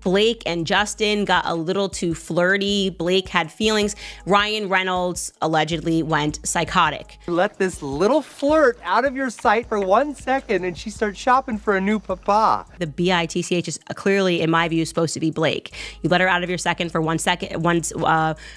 Blake and Justin got a little too flirty. Blake had feelings. Ryan Reynolds allegedly went psychotic. Let this little flirt out of your sight for 1 second and she starts shopping for a new papa. The BITCH is clearly, in my view, supposed to be Blake. You let her out of your second for 1 second.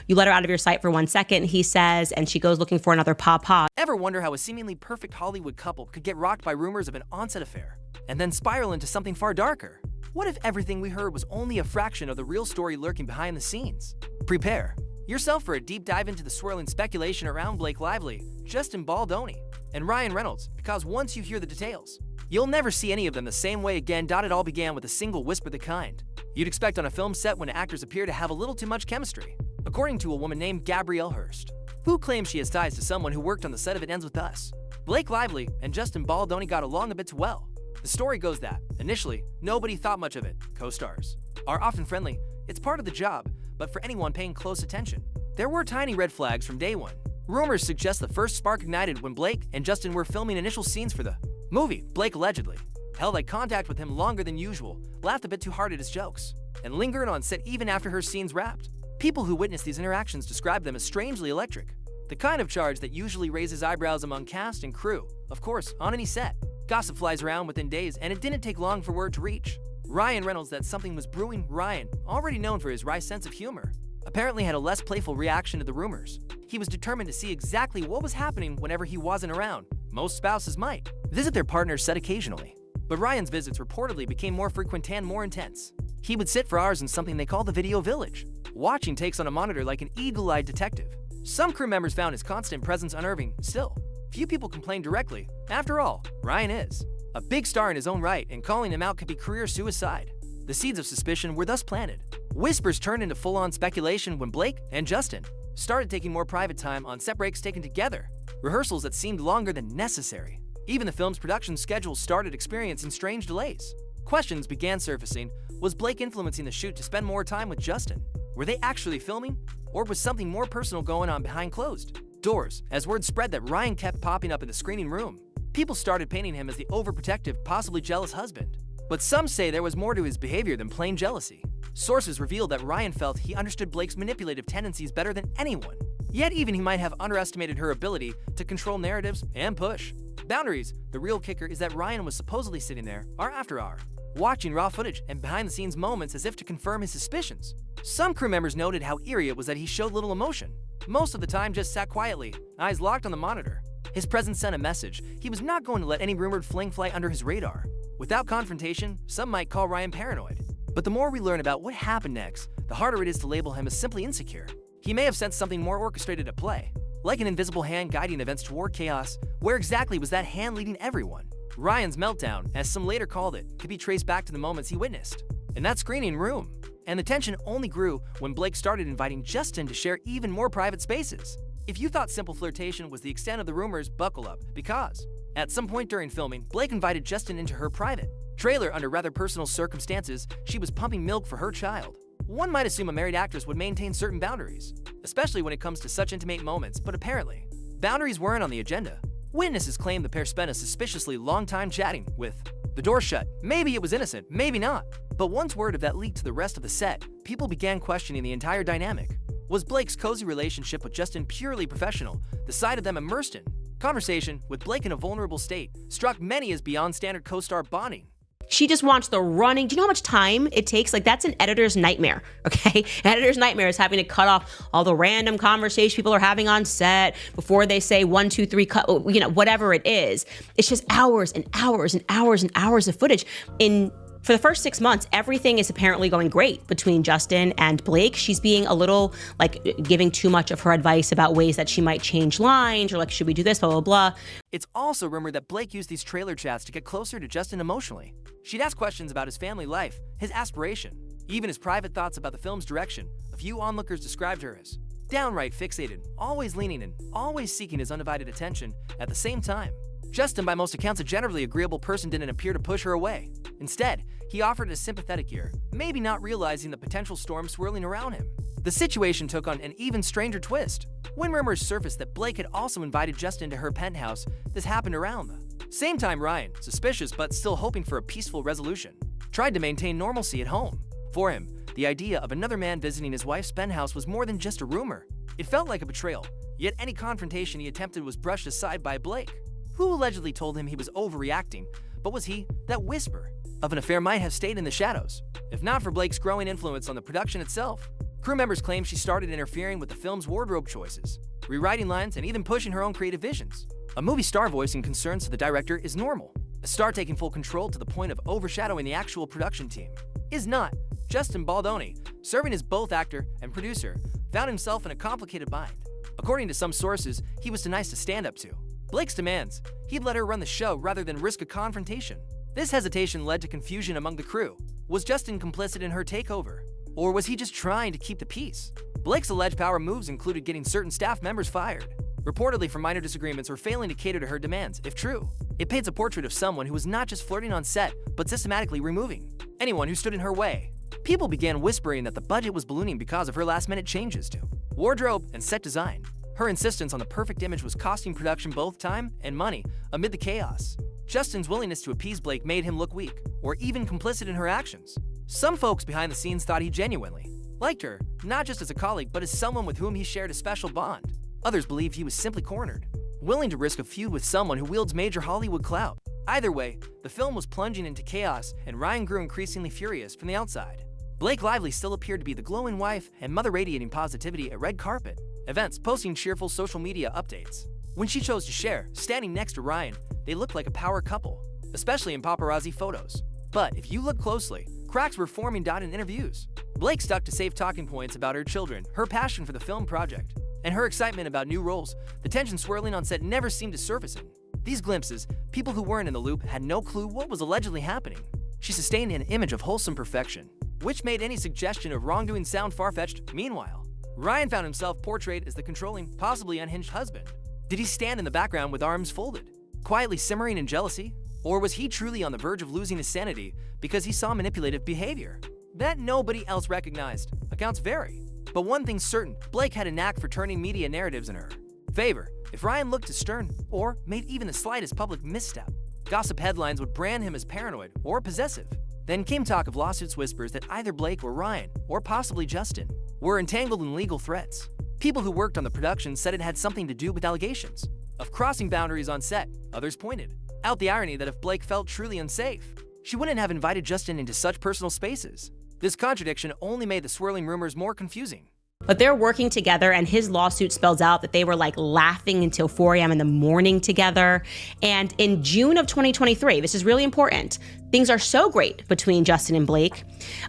You let her out of your sight for 1 second, he says, and she goes looking for another papa. Ever wonder how a seemingly perfect Hollywood couple could get rocked by rumors of an on-set affair and then spiral into something far darker? What if everything we heard was only a fraction of the real story lurking behind the scenes? Prepare yourself for a deep dive into the swirling speculation around Blake Lively, Justin Baldoni, and Ryan Reynolds, because once you hear the details, you'll never see any of them the same way again. It all began with a single whisper, the kind you'd expect on a film set when actors appear to have a little too much chemistry. According to a woman named Gabrielle Hurst, who claims she has ties to someone who worked on the set of It Ends With Us, Blake Lively and Justin Baldoni got along a bit too well. The story goes that, initially, nobody thought much of it. Co-stars are often friendly, it's part of the job, but for anyone paying close attention, there were tiny red flags from day one. Rumors suggest the first spark ignited when Blake and Justin were filming initial scenes for the movie. Blake allegedly held eye contact with him longer than usual, laughed a bit too hard at his jokes, and lingered on set even after her scenes wrapped. People who witnessed these interactions describe them as strangely electric, the kind of charge that usually raises eyebrows among cast and crew. Of course, on any set, gossip flies around within days, and it didn't take long for word to reach Ryan Reynolds that something was brewing. Ryan, already known for his wry sense of humor, apparently had a less playful reaction to the rumors. He was determined to see exactly what was happening whenever he wasn't around. Most spouses might visit their partner's set occasionally, but Ryan's visits reportedly became more frequent and more intense. He would sit for hours in something they call the video village, watching takes on a monitor like an eagle-eyed detective. Some crew members found his constant presence unnerving. Still, few people complained directly. After all, Ryan is a big star in his own right, and calling him out could be career suicide. The seeds of suspicion were thus planted. Whispers turned into full-on speculation when Blake and Justin started taking more private time on set, breaks taken together, rehearsals that seemed longer than necessary. Even the film's production schedule started experiencing strange delays. Questions began surfacing. Was Blake influencing the shoot to spend more time with Justin? Were they actually filming? Or was something more personal going on behind closed doors? As word spread that Ryan kept popping up in the screening room, people started painting him as the overprotective, possibly jealous husband. But some say there was more to his behavior than plain jealousy. Sources revealed that Ryan felt he understood Blake's manipulative tendencies better than anyone. Yet even he might have underestimated her ability to control narratives and push boundaries. The real kicker is that Ryan was supposedly sitting there, hour after hour, watching raw footage and behind-the-scenes moments as if to confirm his suspicions. Some crew members noted how eerie it was that he showed little emotion. Most of the time just sat quietly, eyes locked on the monitor. His presence sent a message. He was not going to let any rumored fling fly under his radar. Without confrontation, some might call Ryan paranoid. But the more we learn about what happened next, the harder it is to label him as simply insecure. He may have sensed something more orchestrated at play, like an invisible hand guiding events toward chaos. Where exactly was that hand leading everyone? Ryan's meltdown, as some later called it, could be traced back to the moments he witnessed in that screening room. And the tension only grew when Blake started inviting Justin to share even more private spaces. If you thought simple flirtation was the extent of the rumors, buckle up, because at some point during filming, Blake invited Justin into her private trailer under rather personal circumstances. She was pumping milk for her child. One might assume a married actress would maintain certain boundaries, especially when it comes to such intimate moments, but apparently, boundaries weren't on the agenda. Witnesses claim the pair spent a suspiciously long time chatting, with the door shut. Maybe it was innocent, maybe not. But once word of that leaked to the rest of the set, people began questioning the entire dynamic. Was Blake's cozy relationship with Justin purely professional, the side of them immersed in conversation, with Blake in a vulnerable state, struck many as beyond standard co-star bonding? She just wants the running. Do you know how much time it takes? Like, that's an editor's nightmare, okay? An editor's nightmare is having to cut off all the random conversations people are having on set before they say 1, 2, 3, cut, you know, whatever it is. It's just hours and hours and hours and hours of footage. For the first 6 months, everything is apparently going great between Justin and Blake. She's being a little, like, giving too much of her advice about ways that she might change lines, or like, should we do this, blah, blah, blah. It's also rumored that Blake used these trailer chats to get closer to Justin emotionally. She'd ask questions about his family life, his aspiration, even his private thoughts about the film's direction. A few onlookers described her as downright fixated, always leaning in, always seeking his undivided attention. At the same time, Justin, by most accounts a generally agreeable person, didn't appear to push her away. Instead, he offered a sympathetic ear, maybe not realizing the potential storm swirling around him. The situation took on an even stranger twist when rumors surfaced that Blake had also invited Justin to her penthouse. This happened around the same time Ryan, suspicious but still hoping for a peaceful resolution, tried to maintain normalcy at home. For him, the idea of another man visiting his wife's penthouse was more than just a rumor. It felt like a betrayal, yet any confrontation he attempted was brushed aside by Blake, who allegedly told him he was overreacting. But was he? That whisper of an affair might have stayed in the shadows, if not for Blake's growing influence on the production itself. Crew members claim she started interfering with the film's wardrobe choices, rewriting lines, and even pushing her own creative visions. A movie star voicing concerns to the director is normal. A star taking full control to the point of overshadowing the actual production team is not. Justin Baldoni, serving as both actor and producer, found himself in a complicated bind. According to some sources, he was too nice to stand up to Blake's demands. He'd let her run the show rather than risk a confrontation. This hesitation led to confusion among the crew. Was Justin complicit in her takeover? Or was he just trying to keep the peace? Blake's alleged power moves included getting certain staff members fired, reportedly for minor disagreements or failing to cater to her demands. If true, it paints a portrait of someone who was not just flirting on set, but systematically removing anyone who stood in her way. People began whispering that the budget was ballooning because of her last-minute changes to wardrobe and set design. Her insistence on the perfect image was costing production both time and money amid the chaos. Justin's willingness to appease Blake made him look weak, or even complicit in her actions. Some folks behind the scenes thought he genuinely liked her, not just as a colleague, but as someone with whom he shared a special bond. Others believed he was simply cornered, willing to risk a feud with someone who wields major Hollywood clout. Either way, the film was plunging into chaos, and Ryan grew increasingly furious from the outside. Blake Lively still appeared to be the glowing wife and mother radiating positivity at red carpet events, posting cheerful social media updates. When she chose to share, standing next to Ryan, they looked like a power couple, especially in paparazzi photos. But if you look closely, cracks were forming in interviews. Blake stuck to safe talking points about her children, her passion for the film project, and her excitement about new roles. The tension swirling on set never seemed to surface in these glimpses. People who weren't in the loop had no clue what was allegedly happening. She sustained an image of wholesome perfection, which made any suggestion of wrongdoing sound far-fetched. Meanwhile, Ryan found himself portrayed as the controlling, possibly unhinged husband. Did he stand in the background with arms folded, quietly simmering in jealousy? Or was he truly on the verge of losing his sanity because he saw manipulative behavior that nobody else recognized? Accounts vary, but one thing's certain: Blake had a knack for turning media narratives in her favor. If Ryan looked too stern or made even the slightest public misstep, gossip headlines would brand him as paranoid or possessive. Then came talk of lawsuits, whispers that either Blake or Ryan, or possibly Justin, were entangled in legal threats. People who worked on the production said it had something to do with allegations of crossing boundaries on set. Others pointed out the irony that if Blake felt truly unsafe, she wouldn't have invited Justin into such personal spaces. This contradiction only made the swirling rumors more confusing. But they're working together, and his lawsuit spells out that they were like laughing until 4 a.m. in the morning together. And in June of 2023, this is really important, things are so great between Justin and Blake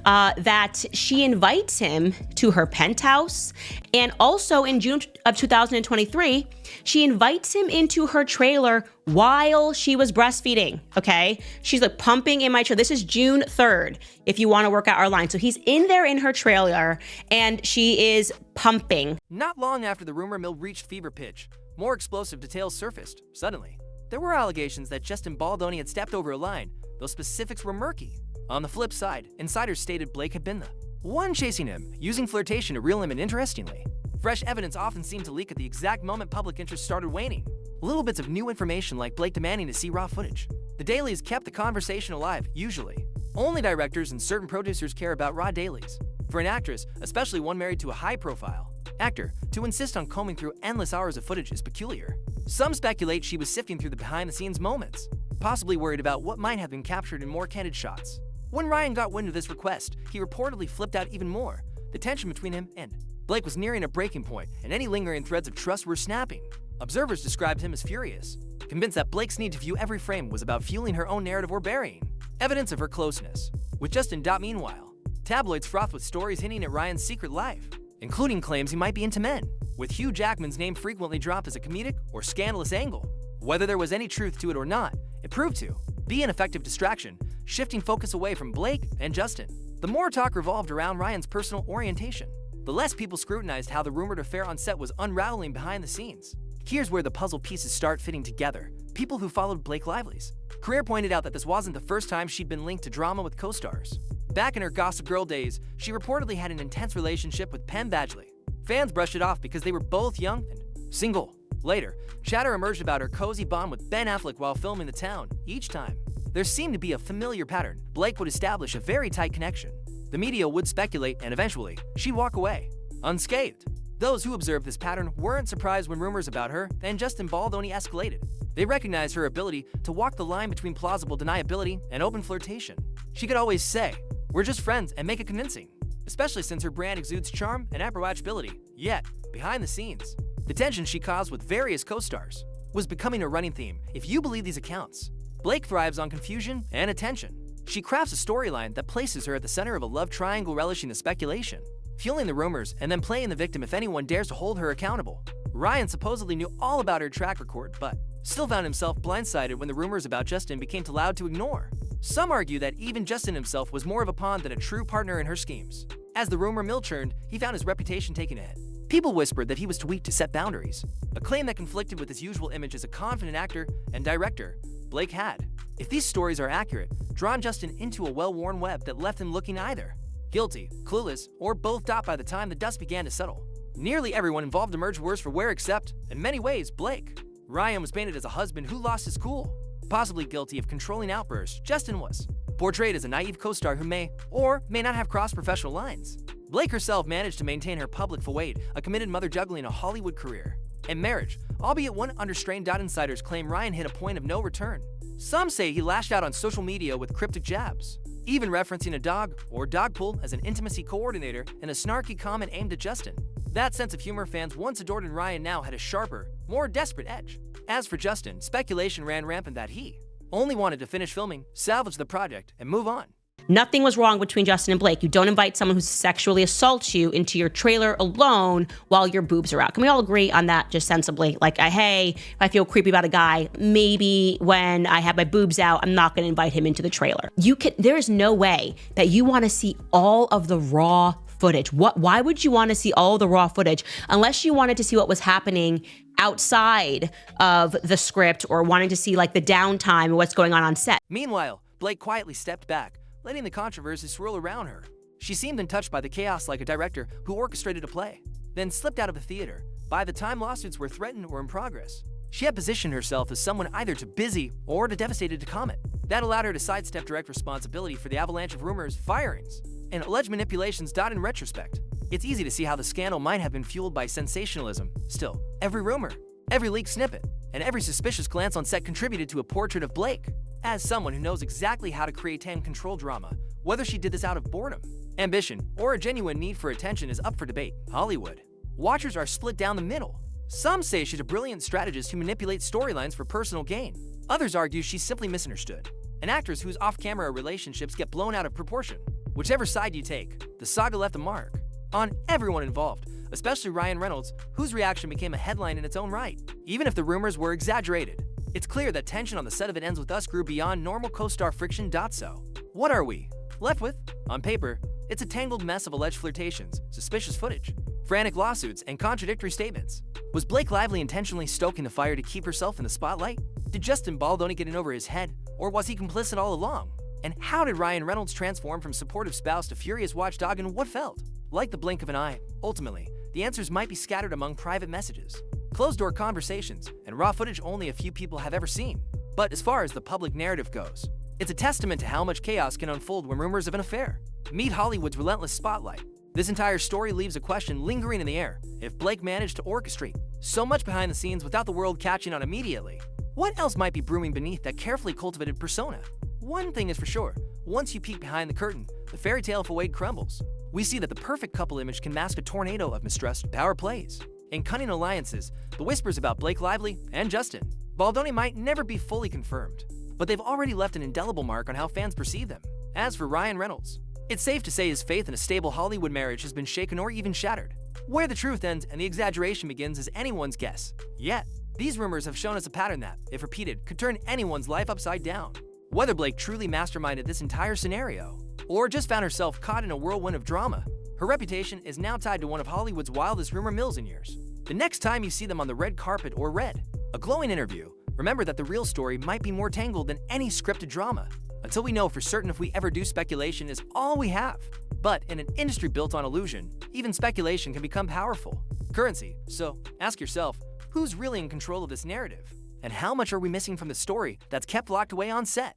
that she invites him to her penthouse. And also in June of 2023, she invites him into her trailer while she was breastfeeding, okay? She's like pumping in my trailer. This is June 3rd, if you want to work out our line. So he's in there in her trailer, and she is pumping. Not long after the rumor mill reached fever pitch, more explosive details surfaced. Suddenly, there were allegations that Justin Baldoni had stepped over a line. Those specifics were murky. On the flip side, insiders stated Blake had been the one chasing him, using flirtation to reel him in. Interestingly, fresh evidence often seemed to leak at the exact moment public interest started waning. Little bits of new information, like Blake demanding to see raw footage. The dailies kept the conversation alive. Usually, only directors and certain producers care about raw dailies. For an actress, especially one married to a high-profile actor, to insist on combing through endless hours of footage is peculiar. Some speculate she was sifting through the behind-the-scenes moments, possibly worried about what might have been captured in more candid shots. When Ryan got wind of this request, he reportedly flipped out even more. The tension between him and Blake was nearing a breaking point, and any lingering threads of trust were snapping. Observers described him as furious, convinced that Blake's need to view every frame was about fueling her own narrative or burying evidence of her closeness with Justin. Meanwhile, tabloids frothed with stories hinting at Ryan's secret life, including claims he might be into men, with Hugh Jackman's name frequently dropped as a comedic or scandalous angle. Whether there was any truth to it or not, it proved to be an effective distraction, shifting focus away from Blake and Justin. The more talk revolved around Ryan's personal orientation, the less people scrutinized how the rumored affair on set was unraveling behind the scenes. Here's where the puzzle pieces start fitting together. People who followed Blake Lively's career pointed out that this wasn't the first time she'd been linked to drama with co-stars. Back in her Gossip Girl days, she reportedly had an intense relationship with Penn Badgley. Fans brushed it off because they were both young and single. Later, chatter emerged about her cozy bond with Ben Affleck while filming The Town. Each time, there seemed to be a familiar pattern. Blake would establish a very tight connection, The media would speculate, and eventually, she'd walk away, unscathed. Those who observed this pattern weren't surprised when rumors about her and Justin Baldoni escalated. They recognized her ability to walk the line between plausible deniability and open flirtation. She could always say, "We're just friends," and make it convincing, especially since her brand exudes charm and approachability. Yet, behind the scenes, the tension she caused with various co-stars was becoming a running theme, if you believe these accounts. Blake thrives on confusion and attention. She crafts a storyline that places her at the center of a love triangle relishing the speculation, fueling the rumors and then playing the victim if anyone dares to hold her accountable. Ryan supposedly knew all about her track record, but still found himself blindsided when the rumors about Justin became too loud to ignore. Some argue that even Justin himself was more of a pawn than a true partner in her schemes. As the rumor mill churned, he found his reputation taking a hit. People whispered that he was too weak to set boundaries, a claim that conflicted with his usual image as a confident actor and director Blake had. If these stories are accurate, drawn Justin into a well-worn web that left him looking either guilty, clueless, or both by the time the dust began to settle. Nearly everyone involved emerged worse for wear except, in many ways, Blake. Ryan was painted as a husband who lost his cool, possibly guilty of controlling outbursts. Justin was portrayed as a naive co-star who may or may not have crossed professional lines. Blake herself managed to maintain her public facade, a committed mother juggling a Hollywood career and marriage, albeit one under strain. Insiders claim Ryan hit a point of no return. Some say he lashed out on social media with cryptic jabs, even referencing a dog or dog pool as an intimacy coordinator in a snarky comment aimed at Justin. That sense of humor fans once adored in Ryan now had a sharper, more desperate edge. As for Justin, speculation ran rampant that he only wanted to finish filming, salvage the project, and move on. Nothing was wrong between Justin and Blake. You don't invite someone who sexually assaults you into your trailer alone while your boobs are out. Can we all agree on that just sensibly? Like, hey, if I feel creepy about a guy, maybe when I have my boobs out, I'm not going to invite him into the trailer. There is no way that you want to see all of the raw footage. Why would you want to see all of the raw footage unless you wanted to see what was happening outside of the script or wanting to see like the downtime and what's going on set? Meanwhile, Blake quietly stepped back, letting the controversy swirl around her. She seemed untouched by the chaos like a director who orchestrated a play, then slipped out of the theater by the time lawsuits were threatened or in progress. She had positioned herself as someone either too busy or too devastated to comment. That allowed her to sidestep direct responsibility for the avalanche of rumors, firings, and alleged manipulations. In retrospect, it's easy to see how the scandal might have been fueled by sensationalism. Still, every rumor, every leaked snippet, and every suspicious glance on set contributed to a portrait of Blake as someone who knows exactly how to create and control drama. Whether she did this out of boredom, ambition, or a genuine need for attention is up for debate. Hollywood watchers are split down the middle. Some say she's a brilliant strategist who manipulates storylines for personal gain. Others argue she's simply misunderstood, an actress whose off-camera relationships get blown out of proportion. Whichever side you take, the saga left a mark on everyone involved, especially Ryan Reynolds, whose reaction became a headline in its own right. Even if the rumors were exaggerated, it's clear that tension on the set of It Ends With Us grew beyond normal co-star friction. So, what are we left with? On paper, it's a tangled mess of alleged flirtations, suspicious footage, frantic lawsuits, and contradictory statements. Was Blake Lively intentionally stoking the fire to keep herself in the spotlight? Did Justin Baldoni get in over his head, or was he complicit all along? And how did Ryan Reynolds transform from supportive spouse to furious watchdog in what felt like the blink of an eye? Ultimately, the answers might be scattered among private messages, closed-door conversations, and raw footage only a few people have ever seen. But as far as the public narrative goes, it's a testament to how much chaos can unfold when rumors of an affair meet Hollywood's relentless spotlight. This entire story leaves a question lingering in the air. If Blake managed to orchestrate so much behind the scenes without the world catching on immediately, what else might be brewing beneath that carefully cultivated persona? One thing is for sure, once you peek behind the curtain, the fairy tale facade crumbles. We see that the perfect couple image can mask a tornado of mistrust, power plays, and cunning alliances. The whispers about Blake Lively and Justin Baldoni might never be fully confirmed, but they've already left an indelible mark on how fans perceive them. As for Ryan Reynolds, it's safe to say his faith in a stable Hollywood marriage has been shaken or even shattered. Where the truth ends and the exaggeration begins is anyone's guess. Yet, these rumors have shown us a pattern that, if repeated, could turn anyone's life upside down. Whether Blake truly masterminded this entire scenario, or just found herself caught in a whirlwind of drama, her reputation is now tied to one of Hollywood's wildest rumor mills in years. The next time you see them on the red carpet or read a glowing interview, remember that the real story might be more tangled than any scripted drama. Until we know for certain if we ever do, speculation is all we have. But in an industry built on illusion, even speculation can become powerful currency. So ask yourself, who's really in control of this narrative? And how much are we missing from the story that's kept locked away on set?